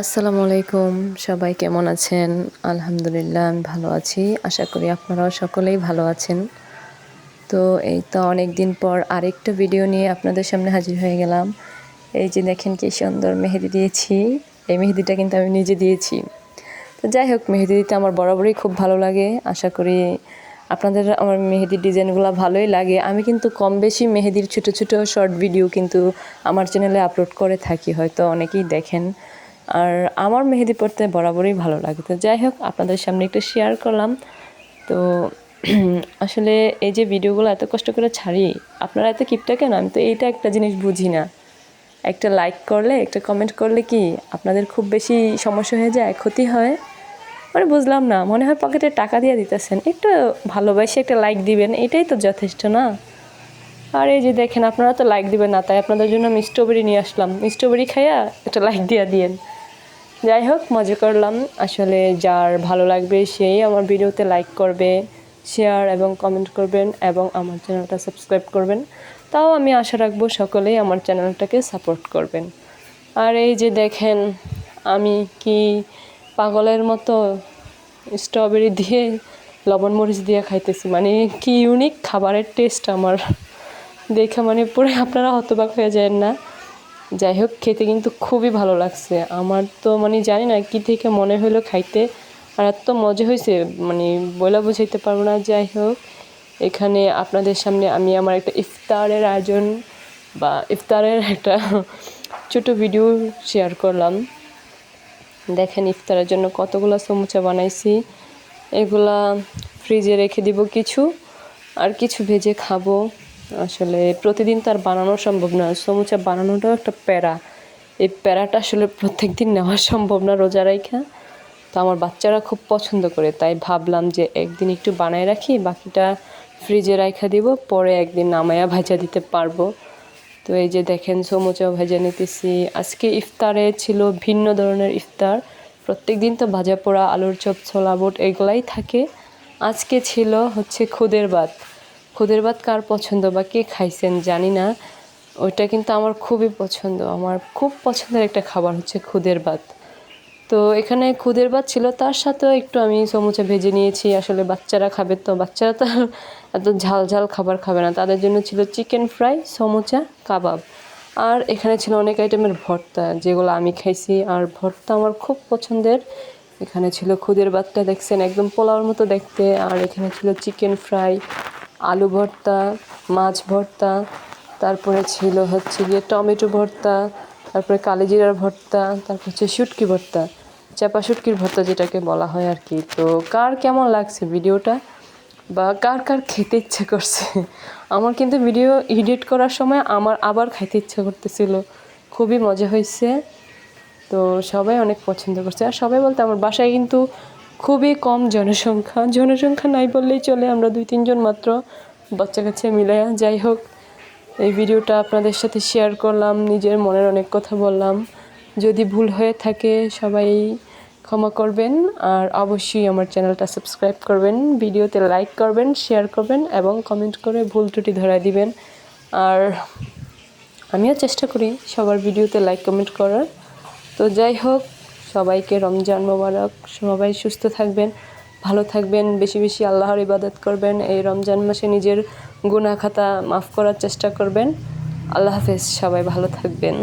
আসসালামু আলাইকুম। সবাই কেমন আছেন? আলহামদুলিল্লাহ আমি ভালো আছি। আশা করি আপনারাও সকলেই ভালো আছেন। তো এই তো অনেকদিন পর আরেকটা ভিডিও নিয়ে আপনাদের সামনে হাজির হয়ে গেলাম। এই যে দেখেন কি সুন্দর মেহেদি দিয়েছি। এই মেহেদিটা কিন্তু আমি নিজে দিয়েছি। তো যাই হোক, মেহেদি দিতে আমার বরাবরই খুব ভালো লাগে। আশা করি আপনাদের আমার মেহেদির ডিজাইনগুলো ভালোই লাগে। আমি কিন্তু কম বেশি মেহেদির ছোটো ছোটো শর্ট ভিডিও কিন্তু আমার চ্যানেলে আপলোড করে থাকি, হয়তো অনেকেই দেখেন। আর আমার মেহেদি পড়তে বরাবরই ভালো লাগে। তো যাই হোক, আপনাদের সামনে একটু শেয়ার করলাম। তো আসলে এই যে ভিডিওগুলো এত কষ্ট করে ছাড়ি, আপনারা এত কিপটা কেন? আমি তো এইটা একটা জিনিস বুঝি না। একটা লাইক করলে, একটা কমেন্ট করলে কি আপনাদের খুব বেশি সমস্যা হয়ে যায়, ক্ষতি হয়? মানে বুঝলাম না, মনে হয় পকেটে টাকা দিয়ে দিতেছেন, একটু ভালোবাসে একটা লাইক দিবেন, এটাই তো যথেষ্ট না? আর এই যে দেখেন, আপনারা তো লাইক দিবেন না, তাই আপনাদের জন্য আমি স্ট্রবেরি নিয়ে আসলাম। স্ট্রবেরি খাইয়া একটা লাইক দিয়ে দিয়েন। যাই হোক, মজা করলাম। আসলে যার ভালো লাগবে সেই আমার ভিডিওতে লাইক করবে, শেয়ার এবং কমেন্ট করবেন এবং আমার চ্যানেলটা সাবস্ক্রাইব করবেন। তাও আমি আশা রাখবো সকলেই আমার চ্যানেলটাকে সাপোর্ট করবেন। আর এই যে দেখেন, আমি কি পাগলের মতো স্ট্রবেরি দিয়ে লবণ মরিচ দিয়ে খাইতেছি। মানে কি ইউনিক খাবারের টেস্ট আমার দেখে, মানে পুরো আপনারা হতবাক হয়ে যায় না? যাই হোক, খেতে কিন্তু খুবই ভালো লাগছে আমার। তো মানে জানি না কি থেকে মনে হলো খাইতে, আর এত মজা হয়েছে, মানে বলা বুঝাইতে পারবো না। যাই হোক, এখানে আপনাদের সামনে আমি আমার একটা ইফতারের আয়োজন বা ইফতারের একটা ছোটো ভিডিও শেয়ার করলাম। দেখেন ইফতারের জন্য কতগুলো সমুচা বানাইছি। এগুলা ফ্রিজে রেখে দিব কিছু, আর কিছু ভেজে খাবো। আসলে প্রতিদিন তার বানানো সম্ভব না, সমুচা বানানোটাও একটা প্যারা। এই প্যারাটা আসলে প্রত্যেক দিন নেওয়া সম্ভব না রোজা রাইখা। তো আমার বাচ্চারা খুব পছন্দ করে, তাই ভাবলাম যে একদিন একটু বানায় রাখি, বাকিটা ফ্রিজে রাইখা দিব, পরে একদিন নামায়া ভাজা দিতে পারবো। তো এই যে দেখেন সমুচাও ভেজে নিতেছি। আজকে ইফতারে ছিল ভিন্ন ধরনের ইফতার। প্রত্যেক দিন তো ভাজা পোড়া, আলুর চপ, ছোলা বুট এগুলাই থাকে। আজকে ছিল হচ্ছে খুদের ভাত। খুদের ভাত কার পছন্দ বা কে খাইছেন জানি না, ওইটা কিন্তু আমার খুবই পছন্দ। আমার খুব পছন্দের একটা খাবার হচ্ছে খুদের ভাত। তো এখানে খুদের ভাত ছিল, তার সাথেও একটু আমি সমুচা ভেজে নিয়েছি। আসলে বাচ্চারা খাবে, তো বাচ্চারা তো এত ঝাল ঝাল খাবার খাবে না, তাদের জন্য ছিল চিকেন ফ্রাই, সমুচা, কাবাব। আর এখানে ছিল অনেক আইটেমের ভর্তা, যেগুলো আমি খাইছি, আর ভর্তা আমার খুব পছন্দের। এখানে ছিল খুদের ভাতটা, দেখছেন একদম পোলাওর মতো দেখতে। আর এখানে ছিল চিকেন ফ্রাই, আলু ভর্তা, মাছ ভর্তা, তারপরে ছিল হচ্ছে গিয়ে টমেটো ভর্তা, তারপরে কালিজিরার ভর্তা, তারপর হচ্ছে শুটকি ভর্তা, চাপা শুটকির ভর্তা যেটাকে বলা হয় আর কি। তো কার কেমন লাগছে ভিডিওটা, বা কার কার খেতে ইচ্ছে করছে? আমার কিন্তু ভিডিও এডিট করার সময় আমার আবার খাইতে ইচ্ছে করতেছিল। খুবই মজা হয়েছে। তো সবাই অনেক পছন্দ করছে। আর সবাই বলতে, আমার বাসায় কিন্তু খুবই কম জনসংখ্যা নাই বললেই চলে, আমরা 2-3 জন মাত্র, বাচ্চা কাচ্চা মিলাইয়া। যাই হোক, এই ভিডিওটা আপনাদের সাথে শেয়ার করলাম, নিজের মনের অনেক কথা বললাম। যদি ভুল হয়ে থাকে সবাই ক্ষমা করবেন, আর অবশ্যই আমার চ্যানেলটা সাবস্ক্রাইব করবেন, ভিডিওতে লাইক করবেন, শেয়ার করবেন এবং কমেন্ট করে ভুল ত্রুটি ধরায় দিবেন। আর আমিও চেষ্টা করি সবার ভিডিওতে লাইক কমেন্ট করার। তো যাই হোক, সবাইকে রমজান মোবারক। সবাই সুস্থ থাকবেন, ভালো থাকবেন, বেশি বেশি আল্লাহর ইবাদত করবেন। এই রমজান মাসে নিজের গুনাহ খাতা মাফ করার চেষ্টা করবেন। আল্লাহ হাফেজ, সবাই ভালো থাকবেন।